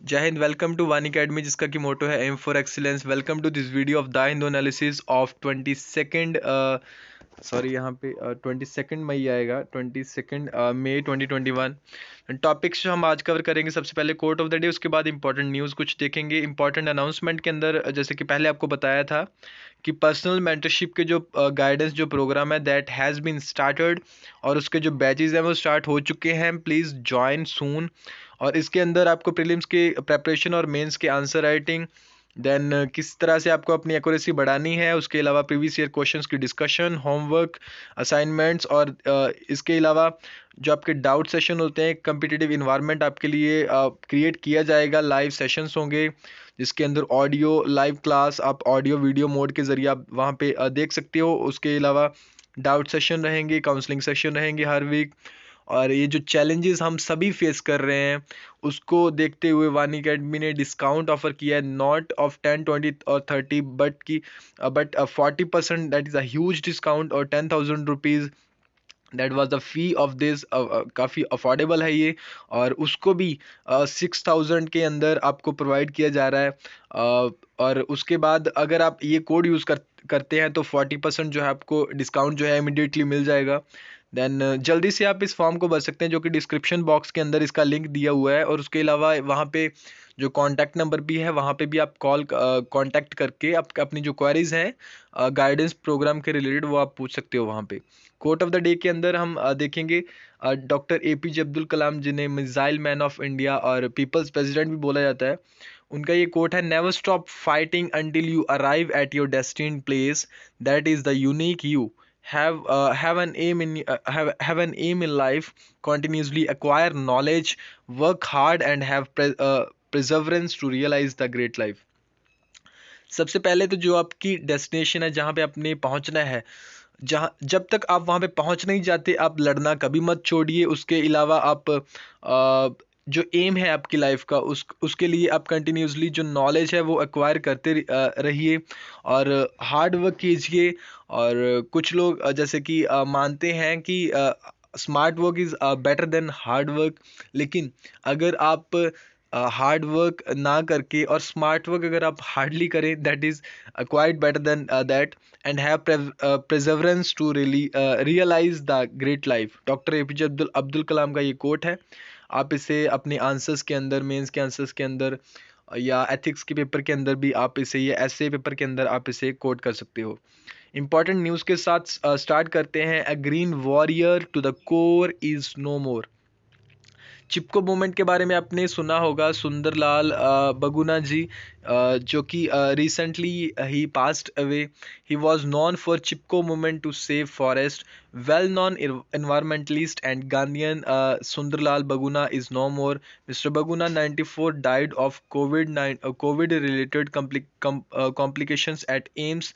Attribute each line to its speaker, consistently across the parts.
Speaker 1: जय हिंद। Welcome to Vani academy, जिसका की मोटो है aim for excellence. Welcome to this video of the Hindu analysis of 22nd sorry, यहाँ पे 22nd मई आएगा, 22nd मई 2021। टॉपिक्स जो हम आज कवर करेंगे, सबसे पहले कोट ऑफ द डे, उसके बाद इंपॉर्टेंट न्यूज़ कुछ देखेंगे। इंपॉर्टेंट अनाउंसमेंट के अंदर जैसे कि पहले आपको बताया था कि पर्सनल मेंटरशिप के जो गाइडेंस जो प्रोग्राम है दैट हैज़ बीन स्टार्टेड, और उसके जो बैचेज हैं वो स्टार्ट हो चुके हैं। प्लीज़ ज्वाइन सून। और इसके अंदर आपको प्रीलिम्स के प्रेपरेशन और मेंस के आंसर राइटिंग, देन किस तरह से आपको अपनी एक्यूरेसी बढ़ानी है, उसके अलावा प्रीवियस ईयर क्वेश्चंस की डिस्कशन, होमवर्क, असाइनमेंट्स, और इसके अलावा जो आपके डाउट सेशन होते हैं, कम्पिटिटिव इन्वायरमेंट आपके लिए क्रिएट किया जाएगा। लाइव सेशंस होंगे जिसके अंदर ऑडियो लाइव क्लास आप ऑडियो वीडियो मोड के ज़रिए आप वहाँ पे देख सकते हो। उसके अलावा डाउट सेशन रहेंगे, काउंसलिंग सेशन रहेंगे हर वीक। और ये जो चैलेंजेस हम सभी फेस कर रहे हैं उसको देखते हुए वानी अकेडमी ने डिस्काउंट ऑफर किया है, नॉट ऑफ 10, 20 और 30, but 40%। That is a huge discount. और 10,000 rupees that was the fee of this, काफ़ी अफोर्डेबल है ये। और उसको भी 6,000 के अंदर आपको प्रोवाइड किया जा रहा है। और उसके बाद अगर आप ये कोड यूज़ करते हैं तो 40% जो है आपको डिस्काउंट जो है इमिडिएटली मिल जाएगा। देन जल्दी से आप इस फॉर्म को भर सकते हैं, जो कि डिस्क्रिप्शन बॉक्स के अंदर इसका लिंक दिया हुआ है। और उसके अलावा वहाँ पे जो कॉन्टैक्ट नंबर भी है, वहाँ पे भी आप कॉल कॉन्टैक्ट करके आप अपनी जो क्वेरीज हैं गाइडेंस प्रोग्राम के रिलेटेड वो आप पूछ सकते हो वहाँ पे। कोट ऑफ द डे के अंदर हम देखेंगे डॉक्टर APJ अब्दुल कलाम, जिन्हें मिसाइल मैन ऑफ इंडिया और पीपल्स प्रेसिडेंट भी बोला जाता है। उनका ये कोट है, never stop fighting until you arrive at your destined place, that is the unique you. Have an aim in have an aim in life, continuously acquire knowledge, work hard and have perseverance to realize the great life। सबसे पहले तो जो आपकी destination है, जहाँ पे आपने पहुँचना है, जहाँ जब तक आप वहाँ पे पहुँच नहीं जाते आप लड़ना कभी मत छोड़िए। उसके अलावा आप जो एम है आपकी लाइफ का, उसके लिए आप कंटिन्यूसली जो नॉलेज है वो एक्वायर करते रहिए और हार्ड वर्क कीजिए। और कुछ लोग जैसे कि मानते हैं कि smart work is better than hard work. लेकिन अगर आप हार्ड वर्क ना करके और स्मार्ट वर्क अगर आप हार्डली करें, that is quite better than that, and have perseverance to really realize the great life। Doctor APJ Abdul Kalam का ये कोट है। आप इसे अपने आंसर्स के अंदर, मेंस के आंसर्स के अंदर, या एथिक्स के पेपर के अंदर भी आप इसे, या ऐसे पेपर के अंदर आप इसे कोट कर सकते हो। इंपॉर्टेंट न्यूज़ के साथ स्टार्ट करते हैं। A green warrior to the core is no more. Chipko movement के बारे में आपने सुना होगा, सुंदरलाल बगुना जी, जो कि रिसेंटली ही passed away. He was known for Chipko movement to save forest. Well known environmentalist and Gandhian, Sundarlal Baguna is no more. Mr. Baguna, 94, died of COVID related complications at AIMS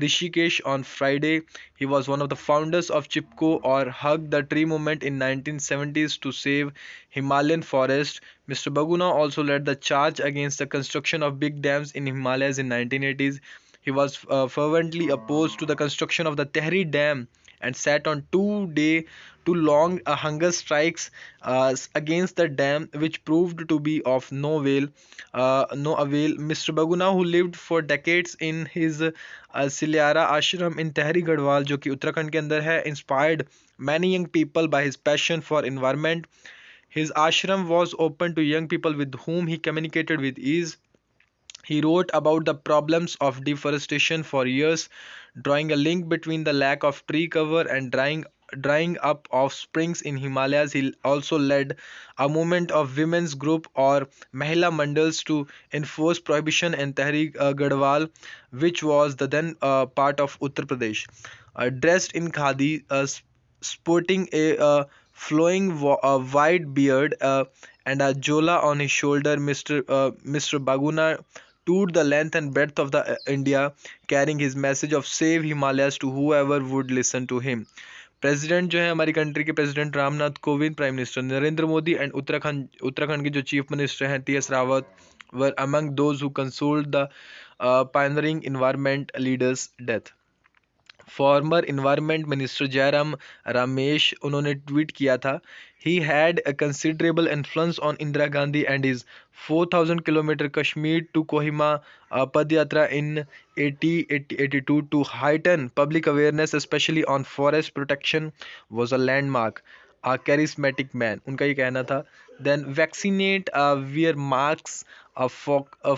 Speaker 1: Rishikesh on Friday. He was one of the founders of Chipko, or Hug the Tree movement in 1970s to save Himalayan forest. Mr. Baguna also led the charge against the construction of big dams in Himalayas in 1980s. He was fervently opposed to the construction of the Tehri Dam and sat on two long hunger strikes against the dam, which proved to be of no avail. Mr. Baguna, who lived for decades in his Silyara ashram in Tehri Garhwal, जो कि उत्तराखंड के अंदर है, inspired many young people by his passion for environment. His ashram was open to young people with whom he communicated with ease. He wrote about the problems of deforestation for years, drawing a link between the lack of tree cover and drying up of springs in Himalayas. He also led a movement of women's group or Mahila Mandals to enforce prohibition in Tehri Garhwal, which was the then part of Uttar Pradesh. Dressed in khadi, sporting a flowing wide beard and a jola on his shoulder, Mr. Baguna toured the length and breadth of the India, carrying his message of save Himalayas to whoever would listen to him। President जो है हमारी country के, president Ramnath Kovind, prime minister Narendra Modi, and Uttarakhand के जो chief minister हैं TS Rawat, were among those who consoled the pioneering environment leaders death। Former environment minister Jairam Ramesh उन्होंने tweet किया था, he had a considerable influence on Indira Gandhi and his 4000 kilometre Kashmir to Kohima padyatra in 82 to heighten public awareness specially on forest protection was a landmark a charismatic man, उनका ये कहना था. Then vaccinate, wear masks,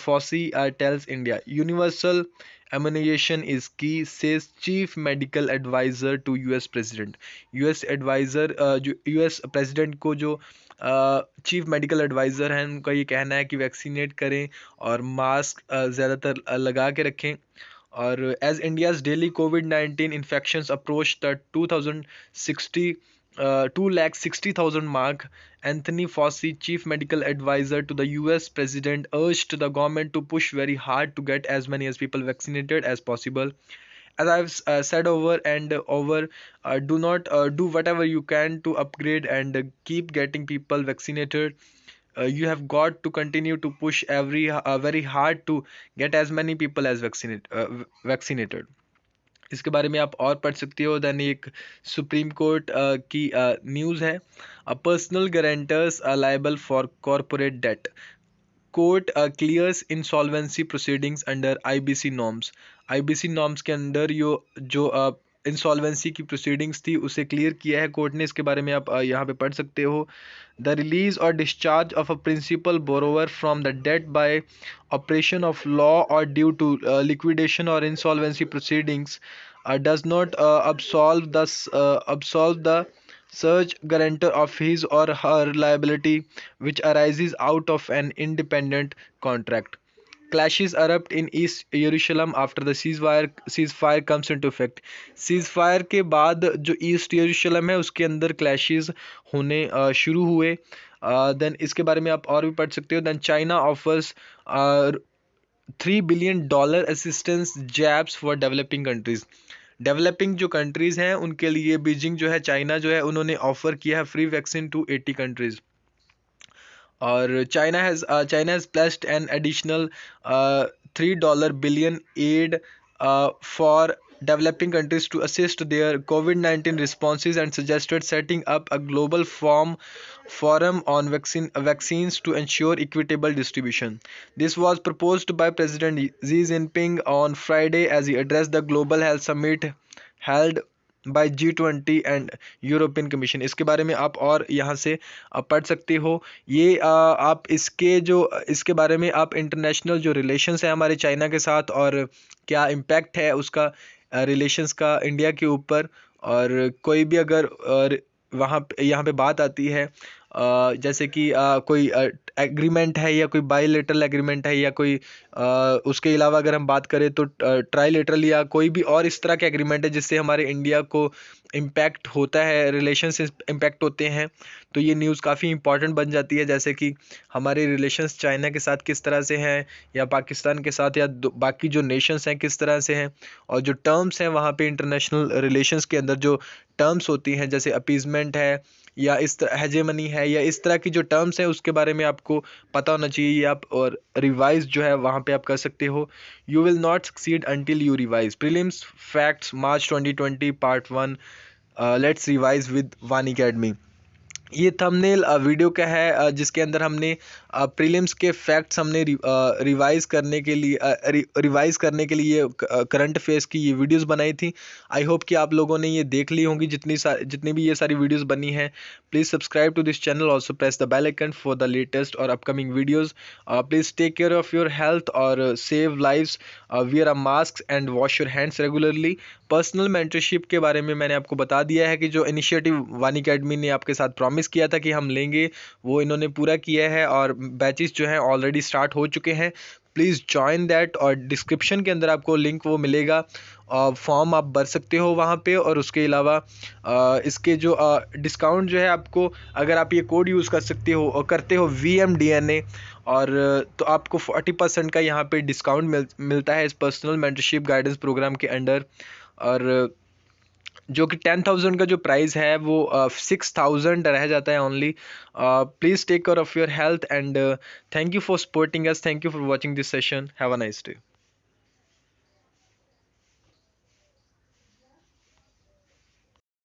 Speaker 1: Fauci tells India universal immunization is key, says chief medical advisor to US president. US advisor, जो US president को जो chief medical adviser हैं उनका ये कहना है कि वैक्सीनेट करें और मास्क ज़्यादातर लगा के रखें. और एज इंडियाज डेली कोविड-19 infections approach the 2,60,000 mark, Anthony Fauci, chief medical advisor to the US president, urged the government to push very hard to get as many as people vaccinated as possible. As I've said over and over, do not do whatever you can to upgrade and keep getting people vaccinated. You have got to continue to push very hard to get as many people as vaccinated. इसके बारे में आप और पढ़ सकते हो. Then एक supreme court की न्यूज़ है, personal guarantors are liable for corporate debt, court clears insolvency proceedings under IBC norms. IBC norms के अंदर जो इंसॉल्वेंसी की प्रोसीडिंग्स थी उसे क्लियर किया है कोर्ट ने. इसके बारे में आप यहाँ पे पढ़ सकते हो. द रिलीज और discharge of a principal borrower from the debt by operation of law और ड्यू टू लिक्विडेशन और insolvency proceedings does not absolve the such guarantor of his or her liability which arises out of an independent contract. Clashes erupt in East Jerusalem after the ceasefire comes into effect. Ceasefire के बाद जो east यरूशलेम है उसके अंदर clashes होने शुरू हुए. देन इसके बारे में आप और भी पढ़ सकते हो. Then China offers $3 billion assistance jabs for developing countries. Developing जो कंट्रीज़ हैं उनके लिए बीजिंग जो है, चाइना जो है, उन्होंने ऑफ़र किया है फ्री वैक्सीन टू 80 कंट्रीज़. और China has placed an additional $3 billion aid for developing countries to assist their COVID-19 responses and suggested setting up a global forum on vaccines to ensure equitable distribution. This was proposed by President Xi Jinping on Friday as he addressed the Global Health Summit held by G20 and European commission. इसके बारे में आप और यहाँ से पढ़ सकते हो. ये आप इसके बारे में आप इंटरनेशनल जो रिलेशंस हैं हमारे चाइना के साथ और क्या इम्पैक्ट है उसका रिलेशंस का इंडिया के ऊपर, और कोई भी अगर यहाँ पे बात आती है जैसे कि कोई एग्रीमेंट है या कोई बायलैटरल एग्रीमेंट है या कोई उसके अलावा अगर हम बात करें तो ट्राइलेटरल या कोई भी और इस तरह के एग्रीमेंट है जिससे हमारे इंडिया को इम्पैक्ट होता है, रिलेशंस इम्पैक्ट होते हैं, तो ये न्यूज़ काफ़ी इंपॉर्टेंट बन जाती है. जैसे कि हमारे रिलेशंस चाइना के साथ किस तरह से हैं या पाकिस्तान के साथ या बाकी जो नेशंस हैं किस तरह से हैं, और जो टर्म्स हैं वहाँ पे इंटरनेशनल रिलेशंस के अंदर जो टर्म्स होती हैं जैसे अपीजमेंट है या इस तरह हेजेमनी है या इस तरह की जो टर्म्स हैं उसके बारे में आपको पता होना चाहिए. आप और रिवाइज जो है वहाँ पे आप कर सकते हो. You will not succeed until you revise. Prelims facts March 2020 part 1. Let's revise with वानी अकेडमी. ये थंबनेल वीडियो का है जिसके अंदर हमने प्रीलिम्स के फैक्ट्स हमने रिवाइज करने के लिए करंट अफेयर्स की ये वीडियोस बनाई थी. आई होप कि आप लोगों ने ये देख ली होंगी जितनी भी ये सारी वीडियोस बनी हैं. Please subscribe to this channel, also press the bell icon for the latest और upcoming videos. Please take care of your health और save lives. Wear a mask and wash your hands regularly. Personal mentorship के बारे में मैंने आपको बता दिया है कि जो इनिशिएटिव वानी अकेडमी ने आपके साथ प्रॉमिस किया था कि हम लेंगे वो इन्होंने पूरा किया है और बैचेस जो हैं ऑलरेडी स्टार्ट हो चुके हैं. प्लीज़ ज्वाइन दैट और डिस्क्रिप्शन के अंदर आपको लिंक वो मिलेगा, फॉर्म आप भर सकते हो वहाँ पे. और उसके अलावा इसके जो डिस्काउंट जो है आपको, अगर आप ये कोड यूज़ कर सकते हो और करते हो VMDNA और तो आपको 40% का यहाँ पे डिस्काउंट मिलता है इस पर्सनल मेंटरशिप गाइडेंस प्रोग्राम के अंडर. और जो कि 10,000 का जो प्राइस है वो 6,000 रह जाता है only. Please take care of your health and thank you for supporting us. Thank you for watching this session. Have a nice day.